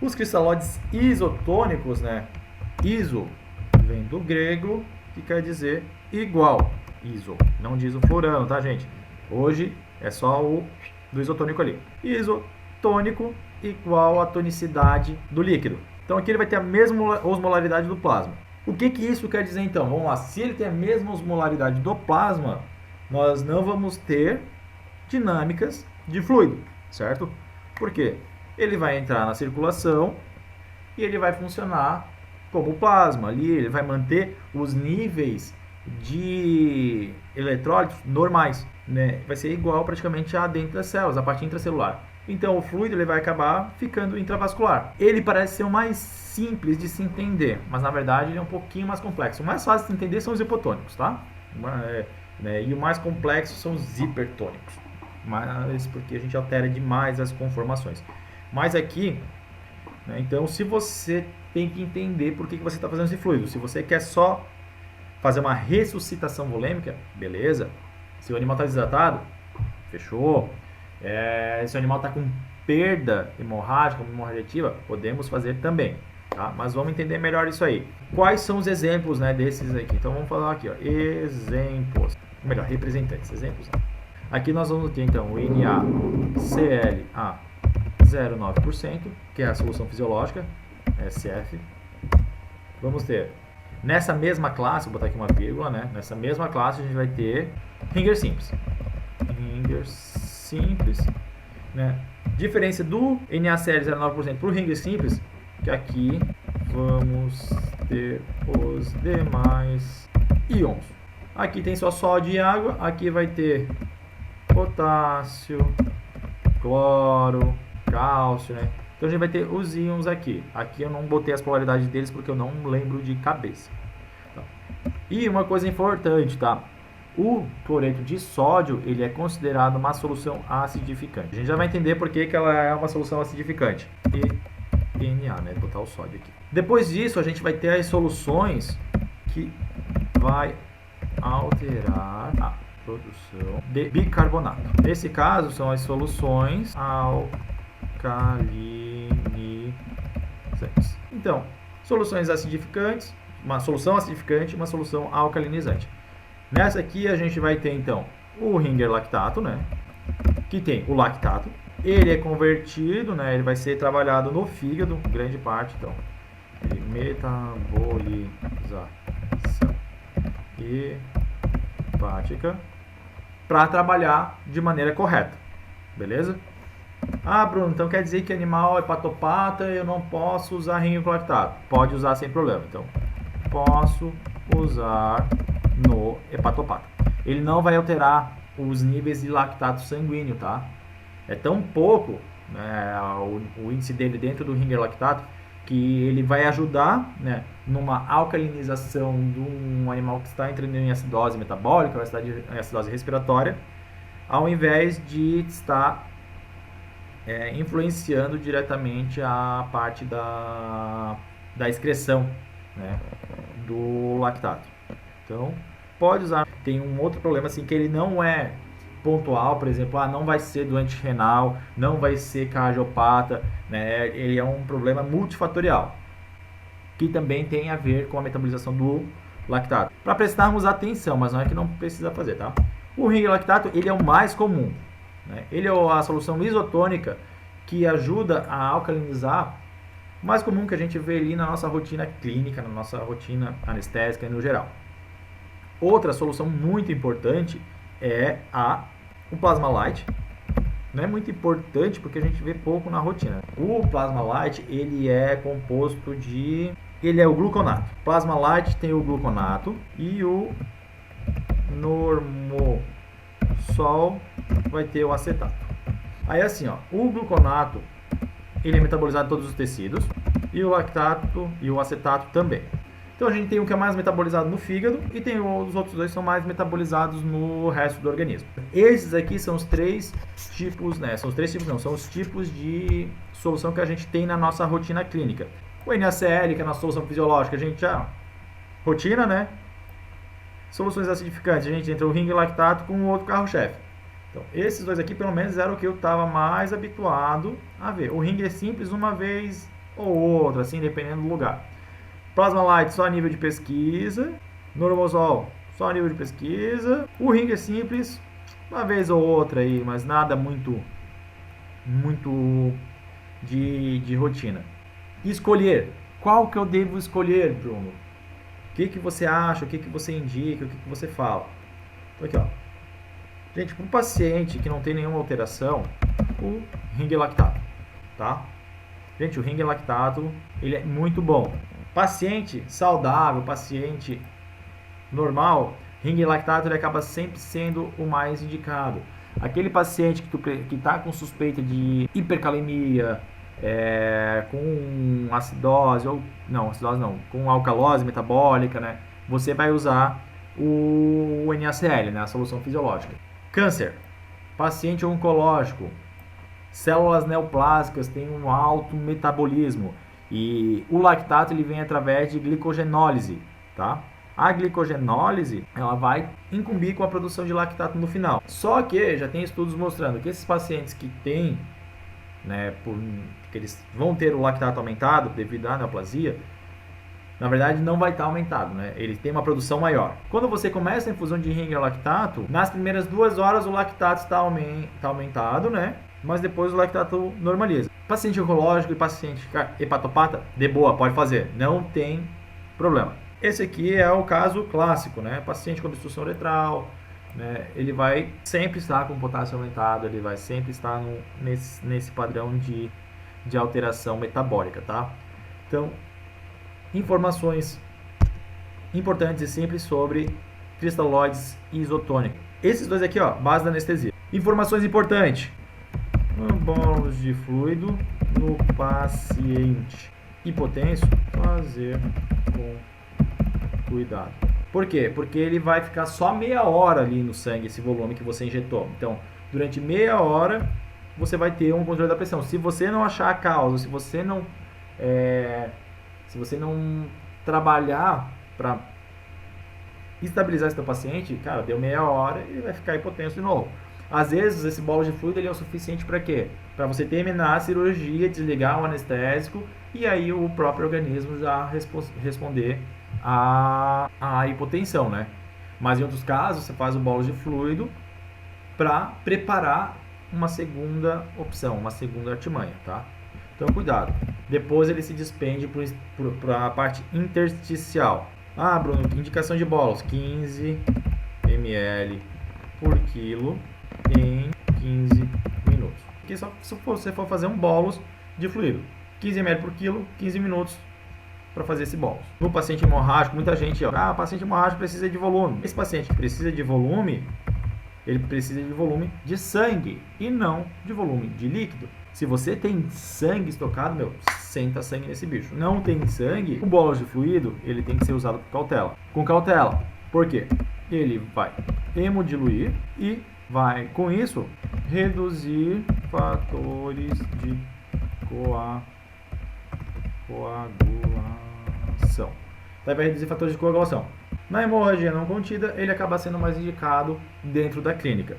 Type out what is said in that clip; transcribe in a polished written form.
Os cristalóides isotônicos, né? Iso vem do grego, que quer dizer igual. Iso, não diz o furano, tá, gente? Hoje é só o do isotônico ali. Isotônico igual a tonicidade do líquido. Então aqui ele vai ter a mesma osmolaridade do plasma. O que isso quer dizer então? Vamos lá, se ele tem a mesma osmolaridade do plasma, nós não vamos ter dinâmicas de fluido, certo? Por quê? Ele vai entrar na circulação e ele vai funcionar como plasma ali, ele vai manter os níveis de eletrólitos normais, né? Vai ser igual praticamente a dentro das células, a parte intracelular. Então o fluido ele vai acabar ficando intravascular. Ele parece ser o mais simples de se entender, mas na verdade ele é um pouquinho mais complexo. O mais fácil de se entender são os hipotônicos, tá? E o mais complexo são os hipertônicos, mas porque a gente altera demais as conformações. Mas aqui, né, então se você tem que entender por que você está fazendo esse fluido. Se você quer só fazer uma ressuscitação volêmica, beleza. Se o animal está desidratado, fechou. Se o animal está com perda hemorrágica, hemorragia ativa, podemos fazer também. Tá? Mas vamos entender melhor isso aí. Quais são os exemplos, né, desses aqui? Então vamos falar aqui, ó, exemplos. Melhor, representantes, exemplos. Né? Aqui nós vamos ter então o NaCl a 0,9%, que é a solução fisiológica, SF. Vamos ter, nessa mesma classe, vou botar aqui uma vírgula, né? Nessa mesma classe a gente vai ter Ringer simples. Ringer simples, né? Diferença do NaCl 0,9% para o Ringer simples, que aqui vamos ter os demais íons. Aqui tem só sódio e água, aqui vai ter potássio, cloro, cálcio, né? Então a gente vai ter os íons aqui. Aqui eu não botei as polaridades deles porque eu não lembro de cabeça. Tá? E uma coisa importante, tá? O cloreto de sódio, ele é considerado uma solução acidificante. A gente já vai entender por que ela é uma solução acidificante. E Na, né? Vou botar o sódio aqui. Depois disso, a gente vai ter as soluções que vai alterar a produção de bicarbonato. Nesse caso, são as soluções alcalinizantes. Então, soluções acidificantes, uma solução acidificante e uma solução alcalinizante. Nessa aqui a gente vai ter então o Ringer lactato, né? Que tem o lactato. Ele é convertido, né? Ele vai ser trabalhado no fígado, grande parte, então. Metabolização hepática para trabalhar de maneira correta. Beleza? Ah, Bruno, então quer dizer que animal hepatopata eu não posso usar Ringer lactato? Pode usar sem problema. Então, posso usar no hepatopata. Ele não vai alterar os níveis de lactato sanguíneo, tá? É tão pouco, né, o índice dele dentro do Ringer lactato que ele vai ajudar, né, numa alcalinização de um animal que está entrando em acidose metabólica, ou em acidose respiratória, ao invés de estar influenciando diretamente a parte da excreção, né, do lactato. Então, pode usar. Tem um outro problema assim que ele não é pontual, por exemplo, não vai ser doente renal, não vai ser cardiopata, né? Ele é um problema multifatorial, que também tem a ver com a metabolização do lactato. Para prestarmos atenção, mas não é que não precisa fazer, tá? O Ringer lactato, ele é o mais comum, né? Ele é a solução isotônica que ajuda a alcalinizar, o mais comum que a gente vê ali na nossa rotina clínica, na nossa rotina anestésica e no geral. Outra solução muito importante é o plasma light. Não é muito importante porque a gente vê pouco na rotina. O plasma light, ele é composto de... ele é o gluconato. Plasma light tem o gluconato e o normosol vai ter o acetato. Aí assim, ó, o gluconato, ele é metabolizado em todos os tecidos e o lactato e o acetato também. Então a gente tem um que é mais metabolizado no fígado e tem os outros dois que são mais metabolizados no resto do organismo. Esses aqui são os três tipos, né? São os tipos de solução que a gente tem na nossa rotina clínica. O NaCl, que é a nossa solução fisiológica, a gente já rotina, né? Soluções acidificantes, a gente entra o Ringer lactato com o outro carro-chefe. Então, esses dois aqui, pelo menos, eram o que eu estava mais habituado a ver. O Ringer simples, uma vez ou outro, assim, dependendo do lugar. Plasma Light só a nível de pesquisa. Normosol só a nível de pesquisa. O Ringer simples, uma vez ou outra aí, mas nada muito de rotina. Escolher. Qual que eu devo escolher, Bruno? O que você acha? O que você indica? O que você fala? Então aqui, ó. Gente, para um paciente que não tem nenhuma alteração, o Ringer lactato, tá? Gente, o Ringer lactato, ele é muito bom. Paciente saudável, paciente normal, Ringer lactato ele acaba sempre sendo o mais indicado. Aquele paciente que está com suspeita de hipercalemia, com acidose, ou não, acidose não, com alcalose metabólica, né? Você vai usar o NaCl, né? A solução fisiológica. Câncer, paciente oncológico, células neoplásicas têm um alto metabolismo e o lactato ele vem através de glicogenólise, tá? A glicogenólise ela vai incumbir com a produção de lactato no final. Só que já tem estudos mostrando que esses pacientes que têm, né, que eles vão ter o lactato aumentado devido à neoplasia, na verdade não vai estar aumentado, né? Ele tem uma produção maior. Quando você começa a infusão de Ringer lactato, nas primeiras 2 horas o lactato está aumentado, né? Mas depois o lactato normaliza. Paciente oncológico e paciente hepatopata, de boa, pode fazer, não tem problema. Esse aqui é o caso clássico, né? Paciente com obstrução uretral, né? Ele vai sempre estar com potássio aumentado, ele vai sempre estar nesse padrão de alteração metabólica, tá? Então, informações importantes e simples sobre cristalóides isotônicos. Esses dois aqui, ó, base da anestesia. Informações importantes. Bolos de fluido no paciente hipotenso, fazer com cuidado. Por quê? Porque ele vai ficar só meia hora ali no sangue, esse volume que você injetou. Então, durante meia hora, você vai ter um controle da pressão. Se você não achar a causa, se você não trabalhar para estabilizar esse teu paciente, cara, deu meia hora e ele vai ficar hipotenso de novo. Às vezes, esse bolo de fluido ele é o suficiente para quê? Para você terminar a cirurgia, desligar o anestésico e aí o próprio organismo já responder à hipotensão, né? Mas em outros casos, você faz o bolo de fluido para preparar uma segunda opção, uma segunda artimanha, tá? Então, cuidado. Depois ele se despende para a parte intersticial. Ah, Bruno, indicação de bolos, 15 ml por quilo em 15 minutos. Porque só se você for fazer um bolos de fluido, 15 ml por quilo, 15 minutos para fazer esse bolos. No paciente hemorrágico, muita gente, paciente hemorrágico precisa de volume. Esse paciente que precisa de volume, ele precisa de volume de sangue e não de volume de líquido. Se você tem sangue estocado, senta sangue nesse bicho. Não tem sangue, o bolos de fluido, ele tem que ser usado com cautela. Com cautela. Por quê? Ele vai hemodiluir e vai, com isso, reduzir fatores de coagulação. Vai reduzir fatores de coagulação. Na hemorragia não contida, ele acaba sendo mais indicado dentro da clínica.